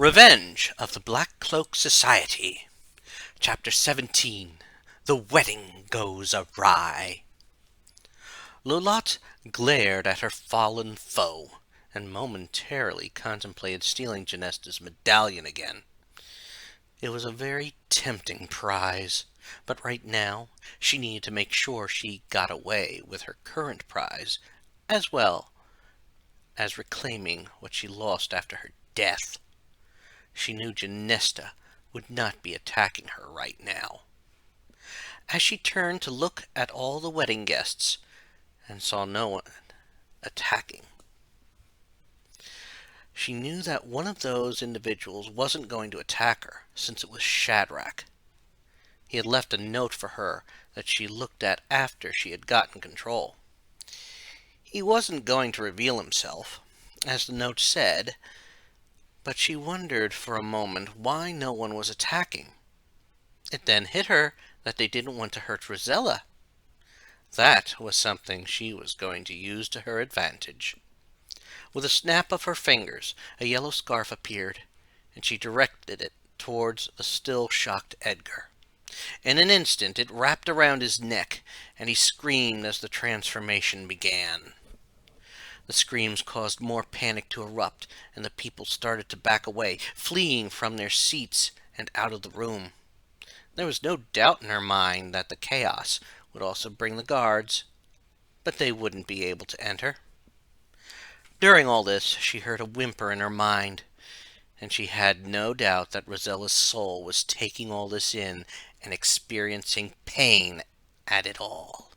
Revenge of the Black Cloak Society. Chapter 17. The Wedding Goes Awry. Lolotte glared at her fallen foe, and momentarily contemplated stealing Genesta's medallion again. It was a very tempting prize, but right now she needed to make sure she got away with her current prize, as well as reclaiming what she lost after her death. She knew Genesta would not be attacking her right now. As she turned to look at all the wedding guests and saw no one attacking, she knew that one of those individuals wasn't going to attack her, since it was Shadrach. He had left a note for her that she looked at after she had gotten control. He wasn't going to reveal himself, as the note said, but she wondered for a moment why no one was attacking. It then hit her that they didn't want to hurt Rosella. That was something she was going to use to her advantage. With a snap of her fingers, a yellow scarf appeared, and she directed it towards the still shocked Edgar. In an instant it wrapped around his neck, and he screamed as the transformation began. The screams caused more panic to erupt, and the people started to back away, fleeing from their seats and out of the room. There was no doubt in her mind that the chaos would also bring the guards, but they wouldn't be able to enter. During all this, she heard a whimper in her mind, and she had no doubt that Rosella's soul was taking all this in and experiencing pain at it all.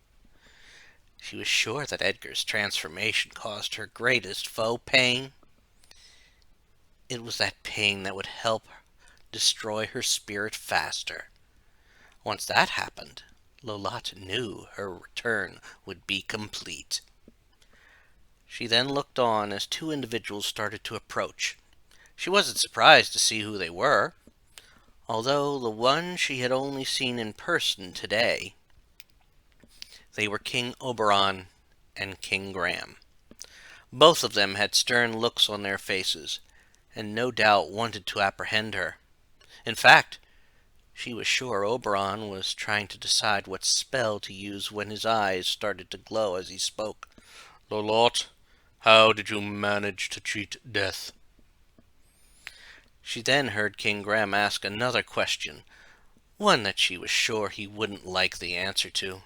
She was sure that Edgar's transformation caused her greatest foe pain. It was that pain that would help destroy her spirit faster. Once that happened, Lolotte knew her return would be complete. She then looked on as two individuals started to approach. She wasn't surprised to see who they were, although the one she had only seen in person today. They were King Oberon and King Graham. Both of them had stern looks on their faces, and no doubt wanted to apprehend her. In fact, she was sure Oberon was trying to decide what spell to use when his eyes started to glow as he spoke. "Lolotte, how did you manage to cheat death?" She then heard King Graham ask another question, one that she was sure he wouldn't like the answer to.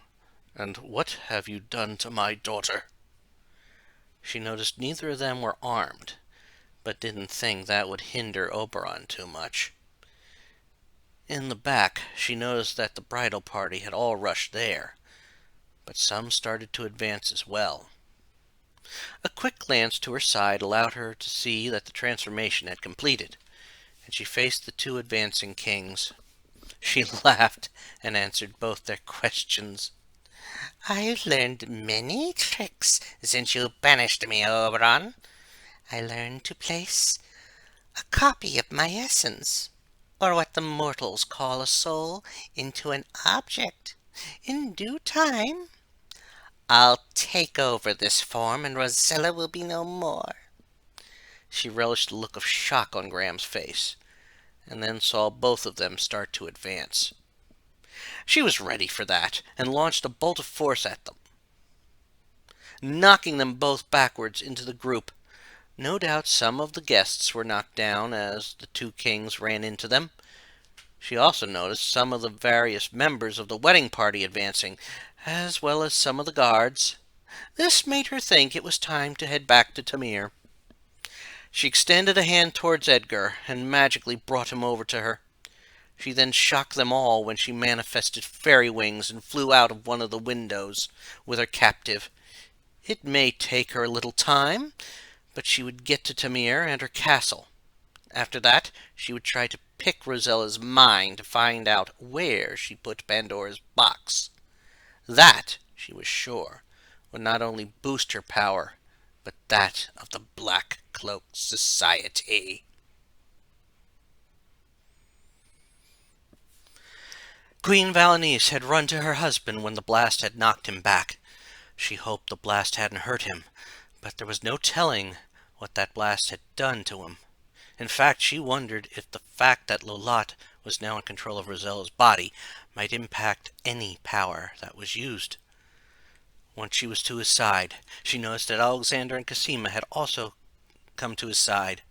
"And what have you done to my daughter?" She noticed neither of them were armed, but didn't think that would hinder Oberon too much. In the back, she noticed that the bridal party had all rushed there, but some started to advance as well. A quick glance to her side allowed her to see that the transformation had completed, and she faced the two advancing kings. She laughed and answered both their questions. "I've learned many tricks since you banished me, Oberon. I learned to place a copy of my essence, or what the mortals call a soul, into an object. In due time, I'll take over this form and Rosella will be no more." She relished the look of shock on Graham's face, and then saw both of them start to advance. She was ready for that, and launched a bolt of force at them, knocking them both backwards into the group. No doubt some of the guests were knocked down as the two kings ran into them. She also noticed some of the various members of the wedding party advancing, as well as some of the guards. This made her think it was time to head back to Tamir. She extended a hand towards Edgar, and magically brought him over to her. She then shocked them all when she manifested fairy wings and flew out of one of the windows with her captive. It may take her a little time, but she would get to Tamir and her castle. After that, she would try to pick Rosella's mind to find out where she put Pandora's box. That, she was sure, would not only boost her power, but that of the Black Cloak Society. Queen Valenice had run to her husband when the blast had knocked him back. She hoped the blast hadn't hurt him, but there was no telling what that blast had done to him. In fact, she wondered if the fact that Lolotte was now in control of Rosella's body might impact any power that was used. Once she was to his side, she noticed that Alexander and Cosima had also come to his side.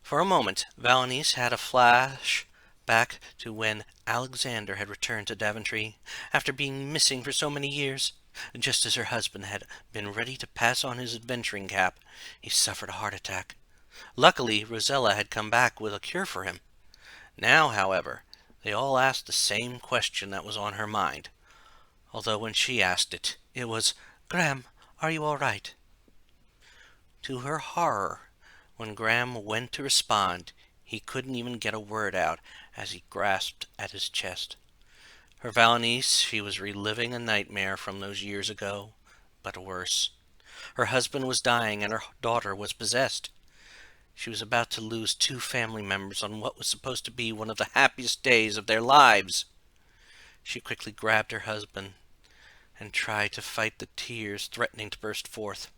For a moment, Valenice had a flash back to when Alexander had returned to Daventry after being missing for so many years. Just as her husband had been ready to pass on his adventuring cap, he suffered a heart attack. Luckily, Rosella had come back with a cure for him. Now, however, they all asked the same question that was on her mind, although when she asked it, it was, "Graham, are you all right?" To her horror, when Graham went to respond, he couldn't even get a word out as he grasped at his chest. Her Valenice, she was reliving a nightmare from those years ago, but worse. Her husband was dying and her daughter was possessed. She was about to lose two family members on what was supposed to be one of the happiest days of their lives. She quickly grabbed her husband and tried to fight the tears threatening to burst forth.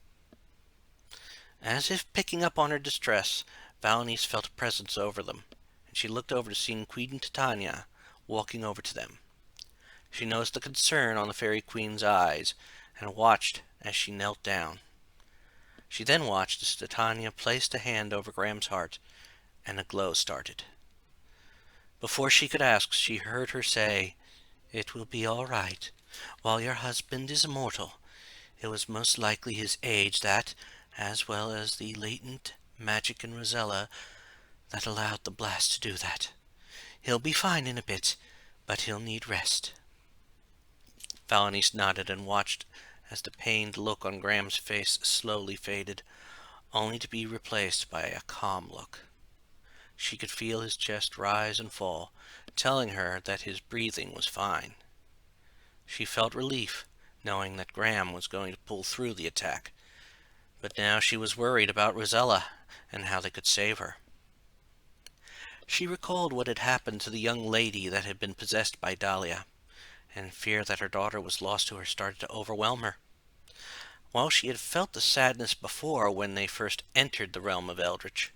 As if picking up on her distress, Valenice felt a presence over them, and she looked over to see Queen Titania walking over to them. She noticed the concern on the Fairy Queen's eyes, and watched as she knelt down. She then watched as Titania placed a hand over Graham's heart, and a glow started. Before she could ask, she heard her say, "It will be all right. While your husband is immortal, it was most likely his age that, as well as the latent magic in Rosella, that allowed the blast to do that. He'll be fine in a bit, but he'll need rest." Valenice nodded and watched as the pained look on Graham's face slowly faded, only to be replaced by a calm look. She could feel his chest rise and fall, telling her that his breathing was fine. She felt relief, knowing that Graham was going to pull through the attack, but now she was worried about Rosella and how they could save her. She recalled what had happened to the young lady that had been possessed by Dahlia, and fear that her daughter was lost to her started to overwhelm her. While she had felt the sadness before when they first entered the realm of Eldritch,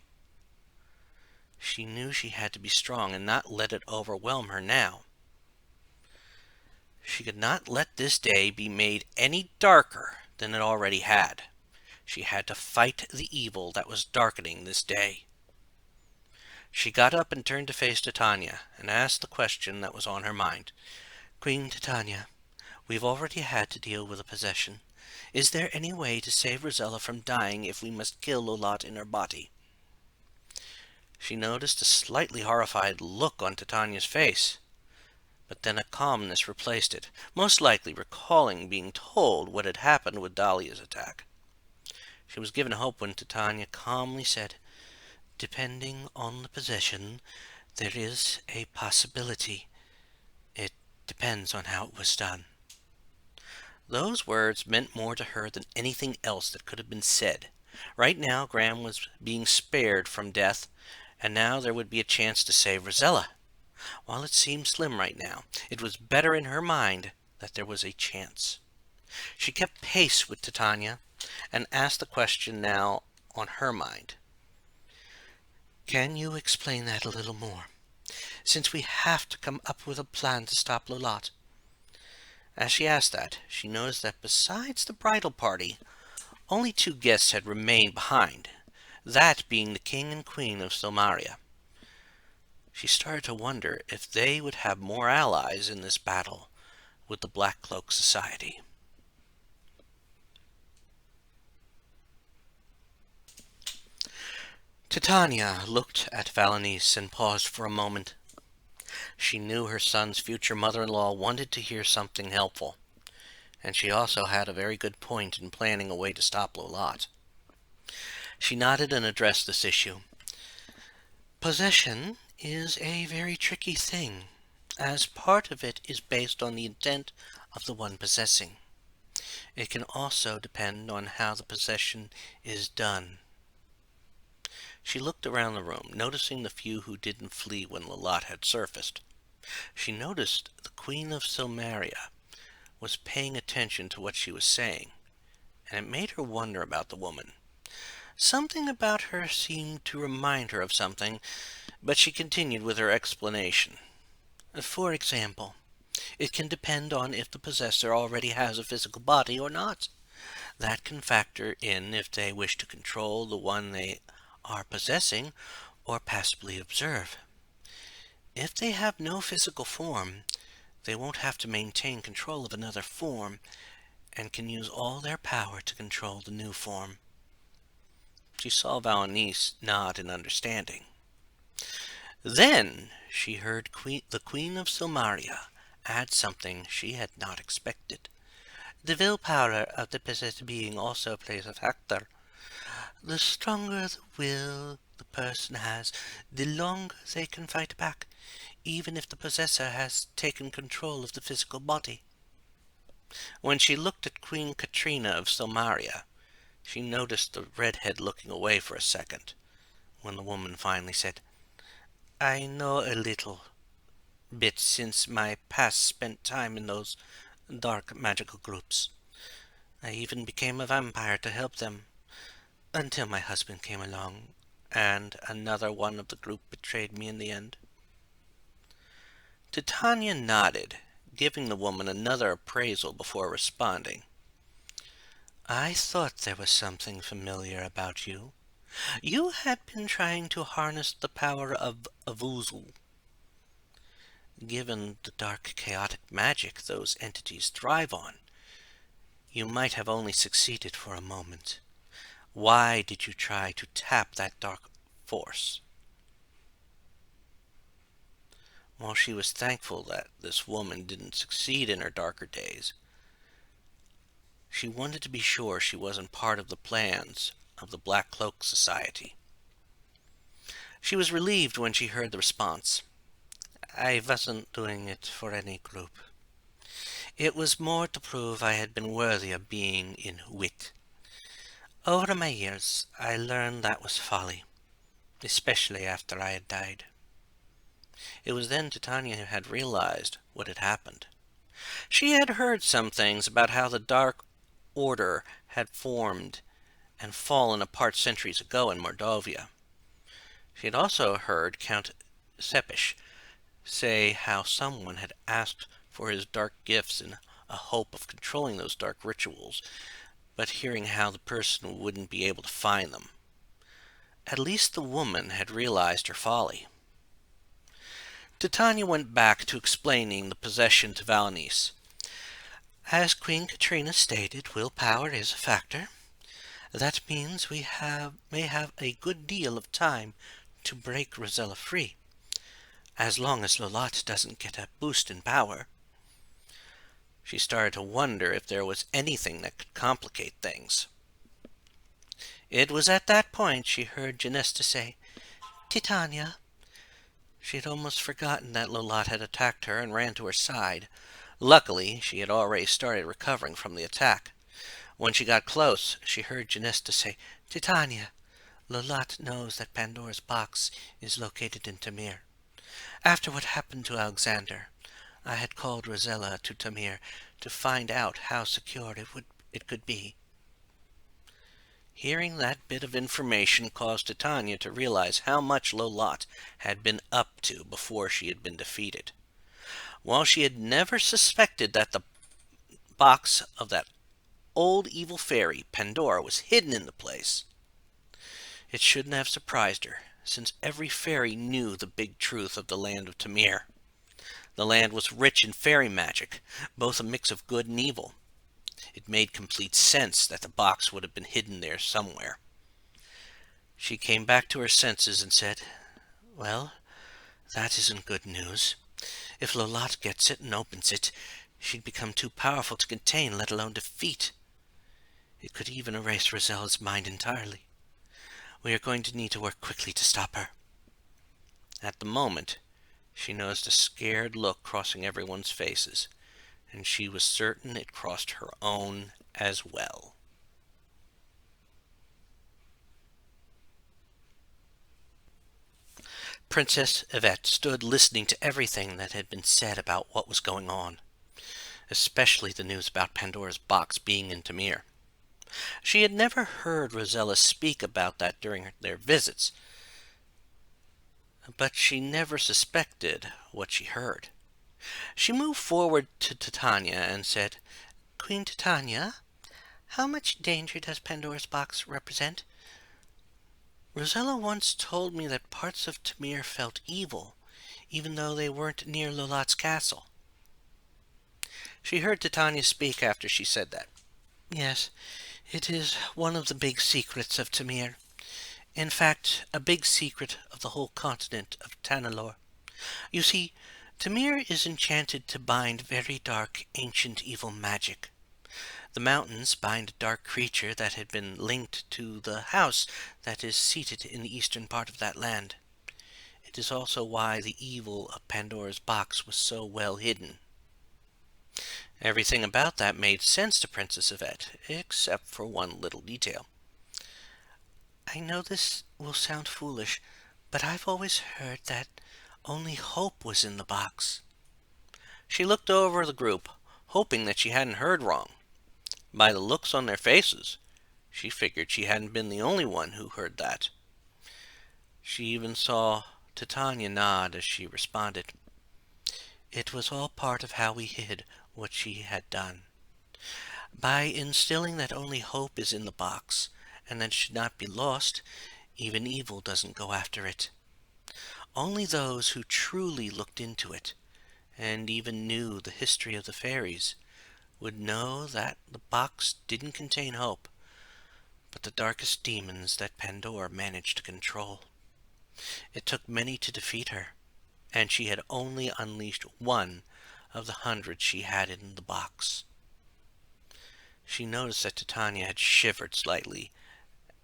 she knew she had to be strong and not let it overwhelm her now. She could not let this day be made any darker than it already had. She had to fight the evil that was darkening this day. She got up and turned to face Titania, and asked the question that was on her mind. "Queen Titania, we've already had to deal with a possession. Is there any way to save Rosella from dying if we must kill Lolotte in her body?" She noticed a slightly horrified look on Titania's face, but then a calmness replaced it, most likely recalling being told what had happened with Dahlia's attack. She was given hope when Titania calmly said, "Depending on the possession, there is a possibility. It depends on how it was done." Those words meant more to her than anything else that could have been said. Right now, Graham was being spared from death, and now there would be a chance to save Rosella. While it seemed slim right now, it was better in her mind that there was a chance. She kept pace with Titania, and asked the question now on her mind. "Can you explain that a little more, since we have to come up with a plan to stop Lolotte?" As she asked that, she noticed that besides the bridal party, only two guests had remained behind, that being the King and Queen of Silmaria. She started to wonder if they would have more allies in this battle with the Black Cloak Society. Titania looked at Valenice and paused for a moment. She knew her son's future mother-in-law wanted to hear something helpful, and she also had a very good point in planning a way to stop Lolotte. She nodded and addressed this issue. "Possession is a very tricky thing, as part of it is based on the intent of the one possessing. It can also depend on how the possession is done." She looked around the room, noticing the few who didn't flee when Lolotte had surfaced. She noticed the Queen of Silmaria was paying attention to what she was saying, and it made her wonder about the woman. Something about her seemed to remind her of something, but she continued with her explanation. For example, it can depend on if the possessor already has a physical body or not. That can factor in if they wish to control the one they are possessing or passively observe. If they have no physical form, they won't have to maintain control of another form and can use all their power to control the new form. She saw Valenice nod in understanding. Then she heard the Queen of Silmaria add something she had not expected. The willpower of the possessed being also plays a factor. The stronger the will the person has, the longer they can fight back, even if the possessor has taken control of the physical body. When she looked at Queen Katrina of Silmaria, she noticed the redhead looking away for a second, when the woman finally said, "I know a little bit since my past spent time in those dark magical groups. I even became a vampire to help them, until my husband came along, and another one of the group betrayed me in the end." Titania nodded, giving the woman another appraisal before responding. "I thought there was something familiar about you. You had been trying to harness the power of Avuzel. Given the dark chaotic magic those entities thrive on, you might have only succeeded for a moment. Why did you try to tap that dark force?" While she was thankful that this woman didn't succeed in her darker days, she wanted to be sure she wasn't part of the plans of the Black Cloak Society. She was relieved when she heard the response. "I wasn't doing it for any group. It was more to prove I had been worthy of being in wit. Over my years, I learned that was folly, especially after I had died." It was then Titania had realized what had happened. She had heard some things about how the Dark Order had formed and fallen apart centuries ago in Mordovia. She had also heard Count Sepish say how someone had asked for his dark gifts in a hope of controlling those dark rituals, but hearing how the person wouldn't be able to find them. At least the woman had realized her folly. Titania went back to explaining the possession to Valenice. "As Queen Katrina stated, willpower is a factor. That means we may have a good deal of time to break Rosella free, as long as Lolotte doesn't get a boost in power." She started to wonder if there was anything that could complicate things. It was at that point she heard Genesta say, "Titania." She had almost forgotten that Lolotte had attacked her and ran to her side. Luckily, she had already started recovering from the attack. When she got close, she heard Genesta say, "Titania, Lolotte knows that Pandora's box is located in Tamir. After what happened to Alexander, I had called Rosella to Tamir to find out how secure it could be." Hearing that bit of information caused Titania to realize how much Lolotte had been up to before she had been defeated. While she had never suspected that the box of that old evil fairy, Pandora, was hidden in the place, it shouldn't have surprised her, since every fairy knew the big truth of the land of Tamir. The land was rich in fairy magic, both a mix of good and evil. It made complete sense that the box would have been hidden there somewhere. She came back to her senses and said, "Well, that isn't good news. If Lolotte gets it and opens it, she'd become too powerful to contain, let alone defeat. It could even erase Rosella's mind entirely. We are going to need to work quickly to stop her." At the moment, she noticed a scared look crossing everyone's faces, and she was certain it crossed her own as well. Princess Yvette stood listening to everything that had been said about what was going on, especially the news about Pandora's box being in Tamir. She had never heard Rosella speak about that during their visits, but she never suspected what she heard. She moved forward to Titania and said, "Queen Titania, how much danger does Pandora's box represent? Rosella once told me that parts of Tamir felt evil, even though they weren't near Lolotte's castle." She heard Titania speak after she said that. "Yes, it is one of the big secrets of Tamir. In fact, a big secret of the whole continent of Tanalor. You see, Tamir is enchanted to bind very dark, ancient evil magic. The mountains bind a dark creature that had been linked to the house that is seated in the eastern part of that land. It is also why the evil of Pandora's box was so well hidden." Everything about that made sense to Princess Yvette, except for one little detail. "I know this will sound foolish, but I've always heard that only hope was in the box." She looked over the group, hoping that she hadn't heard wrong. By the looks on their faces, she figured she hadn't been the only one who heard that. She even saw Titania nod as she responded. "It was all part of how we hid what she had done. By instilling that only hope is in the box, and that it should not be lost, even evil doesn't go after it. Only those who truly looked into it, and even knew the history of the fairies, would know that the box didn't contain hope, but the darkest demons that Pandora managed to control. It took many to defeat her, and she had only unleashed one of the 100 she had in the box." She noticed that Titania had shivered slightly,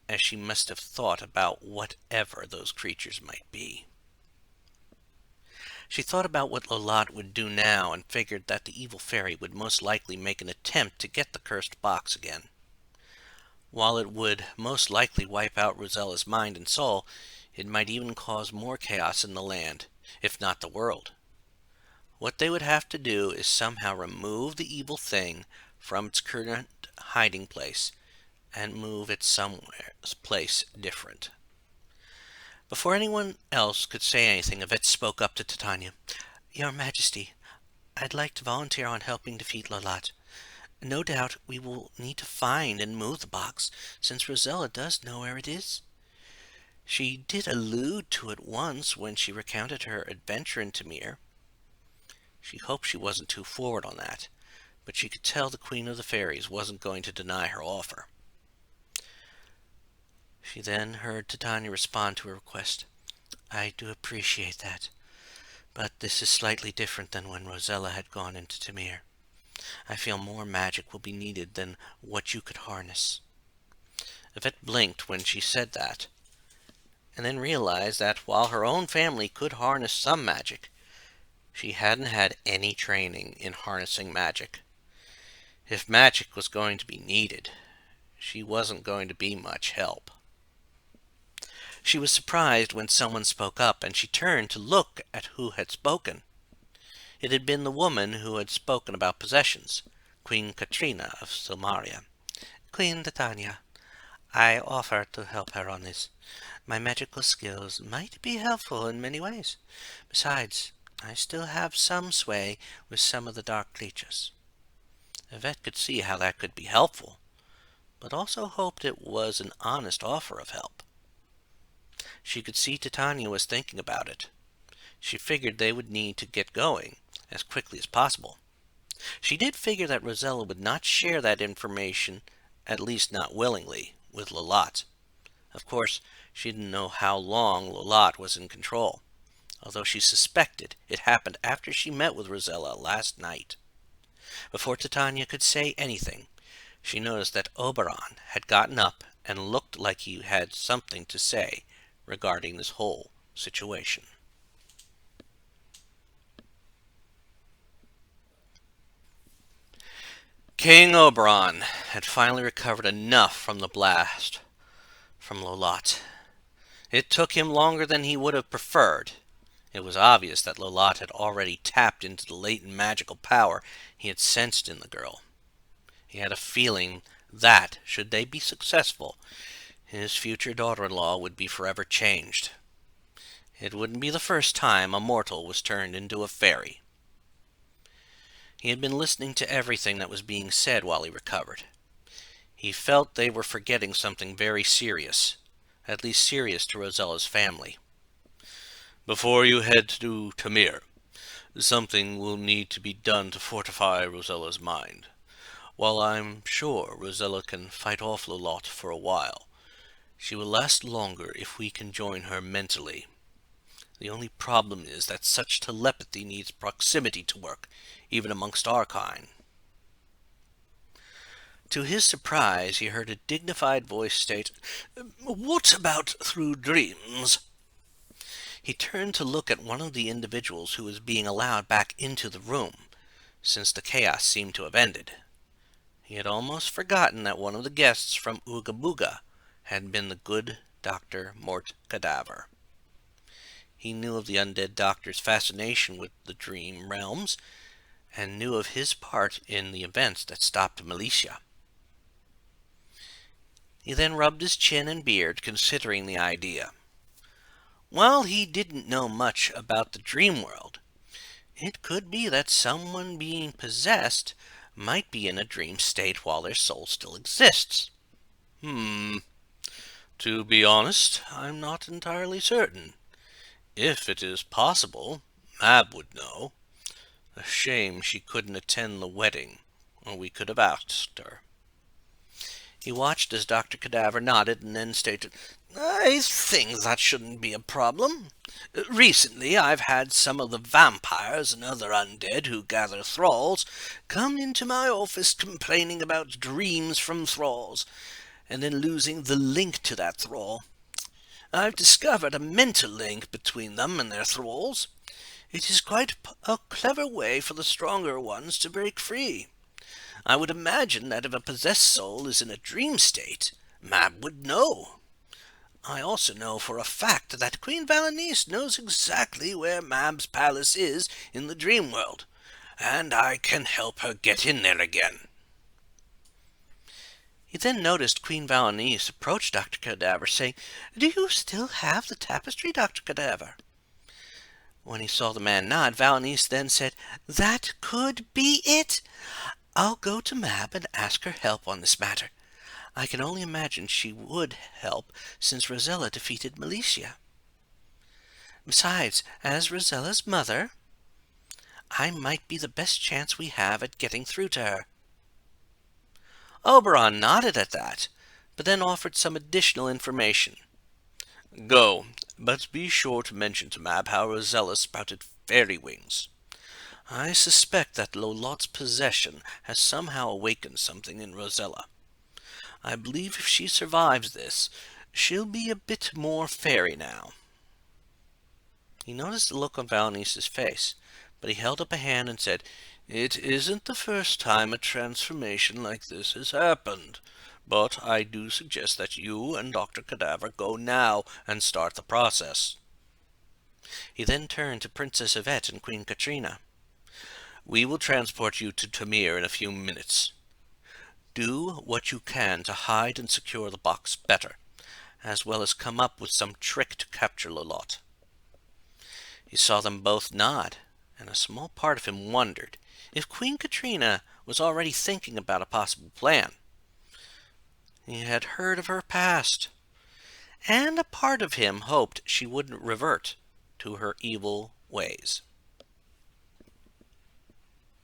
as she must have thought about whatever those creatures might be. She thought about what Lolotte would do now and figured that the evil fairy would most likely make an attempt to get the cursed box again. While it would most likely wipe out Rosella's mind and soul, it might even cause more chaos in the land, if not the world. What they would have to do is somehow remove the evil thing from its current hiding place and move it somewhere place different. Before anyone else could say anything, Yvette spoke up to Titania. "Your Majesty, I'd like to volunteer on helping defeat Lolotte. No doubt we will need to find and move the box, since Rosella does know where it is. She did allude to it once when she recounted her adventure in Tamir. She hoped she wasn't too forward on that, but she could tell the Queen of the Fairies wasn't going to deny her offer." She then heard Titania respond to her request. "I do appreciate that, but this is slightly different than when Rosella had gone into Tamir. I feel more magic will be needed than what you could harness." Yvette blinked when she said that, and then realized that while her own family could harness some magic, she hadn't had any training in harnessing magic. If magic was going to be needed, she wasn't going to be much help. She was surprised when someone spoke up, and she turned to look at who had spoken. It had been the woman who had spoken about possessions, Queen Katrina of Silmaria. "Queen Titania, I offer to help her on this. My magical skills might be helpful in many ways. Besides, I still have some sway with some of the dark creatures." Yvette could see how that could be helpful, but also hoped it was an honest offer of help. She could see Titania was thinking about it. She figured they would need to get going as quickly as possible. She did figure that Rosella would not share that information, at least not willingly, with Lolotte. Of course, she didn't know how long Lolotte was in control, although she suspected it happened after she met with Rosella last night. Before Titania could say anything, she noticed that Oberon had gotten up and looked like he had something to say regarding this whole situation. King Oberon had finally recovered enough from the blast from Lolotte. It took him longer than he would have preferred. It was obvious that Lolotte had already tapped into the latent magical power he had sensed in the girl. He had a feeling that, should they be successful, his future daughter-in-law would be forever changed. It wouldn't be the first time a mortal was turned into a fairy. He had been listening to everything that was being said while he recovered. He felt they were forgetting something very serious, at least serious to Rosella's family. Before you head to Tamir, something will need to be done to fortify Rosella's mind. While I'm sure Rosella can fight off Lolotte for a while, she will last longer if we can join her mentally. The only problem is that such telepathy needs proximity to work, even amongst our kind. To his surprise, he heard a dignified voice state, "What about through dreams?" He turned to look at one of the individuals who was being allowed back into the room, since the chaos seemed to have ended. He had almost forgotten that one of the guests from Ooga Booga had been the good Dr. Mort Cadaver. He knew of the undead doctor's fascination with the dream realms, and knew of his part in the events that stopped Militia. He then rubbed his chin and beard, considering the idea. While he didn't know much about the dream world, it could be that someone being possessed might be in a dream state while their soul still exists. To be honest, I'm not entirely certain. If it is possible, Mab would know. A shame she couldn't attend the wedding, or we could have asked her. He watched as Dr. Cadaver nodded and then stated, "I think that shouldn't be a problem. Recently I've had some of the vampires and other undead who gather thralls come into my office complaining about dreams from thralls, and then losing the link to that thrall. I've discovered a mental link between them and their thralls. It is quite a clever way for the stronger ones to break free. I would imagine that if a possessed soul is in a dream state, Mab would know. I also know for a fact that Queen Valenice knows exactly where Mab's palace is in the dream world, and I can help her get in there again." He then noticed Queen Valenice approach Dr. Cadaver, saying, "Do you still have the tapestry, Dr. Cadaver?" When he saw the man nod, Valenice then said, "That could be it. I'll go to Mab and ask her help on this matter. I can only imagine she would help, since Rosella defeated Militia. Besides, as Rosella's mother, I might be the best chance we have at getting through to her." Oberon nodded at that, but then offered some additional information. "Go, but be sure to mention to Mab how Rosella sprouted fairy wings. I suspect that Lolotte's possession has somehow awakened something in Rosella. I believe if she survives this, she'll be a bit more fairy now." He noticed the look on Valenice's face, but he held up a hand and said, "It isn't the first time a transformation like this has happened, but I do suggest that you and Dr. Cadaver go now and start the process." He then turned to Princess Yvette and Queen Katrina. "We will transport you to Tamir in a few minutes. Do what you can to hide and secure the box better, as well as come up with some trick to capture Lolotte." He saw them both nod, and a small part of him wondered if Queen Katrina was already thinking about a possible plan. He had heard of her past, and a part of him hoped she wouldn't revert to her evil ways.